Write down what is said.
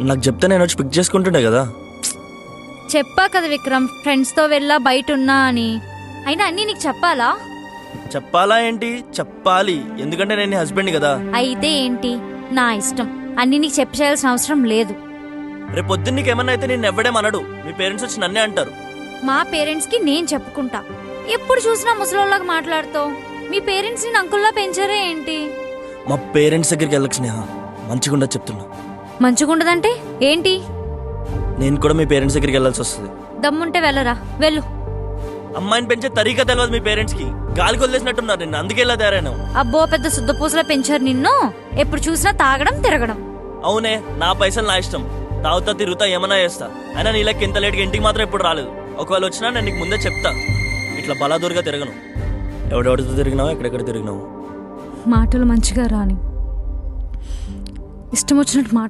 నాకు చెప్తే నేను వచ్చి పిక్ చేసుకుంటుండే కదా. చెప్పా కదా విక్రమ్, ఫ్రెండ్స్తో వెళ్ళా బయట ఉన్నా అని. అయినా అన్నీ నీకు చెప్పాలా? చెప్పాలా ఏంటి? చెప్పాలి, ఎందుకంటే నేను నీ హస్బెండ్ కదా. అయితే ఏంటి, నా ఇష్టం. అన్నీ నీకు చెప్పి చేయాల్సిన అవసరం లేదు. రేపు పొద్దున్న నీకు ఏమన్నా అయితే నేను ఎవడేమనడు, మీ పేరెంట్స్ వచ్చి నన్నే అంటారు. మా పేరెంట్స్కి నేను చెప్పుకుంటా. ఎప్పుడు చూసినా ముసలోళ్ళగా మాట్లాడుతావు. మీ పేరెంట్స్ ని అంకుల్లా పెంచారే ఏంటి? మా పేరెంట్స్ దగ్గరికి వెళ్ళకు స్నేహ, మంచిగుండదు చెప్తున్నా. మంచిగుండదంటే ఏంటి? నేను కూడా మీ పేరెంట్స్ దగ్గరికి వెళ్ళాల్సి వస్తుంది. దమ్ముంటే వెళ్ళరా, వెళ్ళు. అమ్మాయిని పెంచే తరీకా తెలియదు మీ పేరెంట్స్ కి, గాలికి వదిలేసినట్టున్నారు నిన్ను, అందుకే ఇలా తయారైనా. అబ్బో, పెద్ద శుద్ధపూసలా పెంచారు నిన్ను. ఎప్పుడు చూసినా తాగడం తిరగడం. అవునే, నా పైసలు నా ఇష్టం, తాగుతా తిరుగుతా ఏమన్నా చేస్తా. అయినా నీళ్ళకి ఇంత లేట్గా ఇంటికి మాత్రం ఎప్పుడు రాలేదు. ఒకవేళ వచ్చినా నేను నీకు ముందే చెప్తా, ఇట్లా బలాదూరుగా తిరగను. ఎవడెవడితో తిరిగినావు, ఎక్కడెక్కడ తిరిగినావు. మాటలు మంచిగా రాని, ఇష్టం వచ్చినట్టు మాట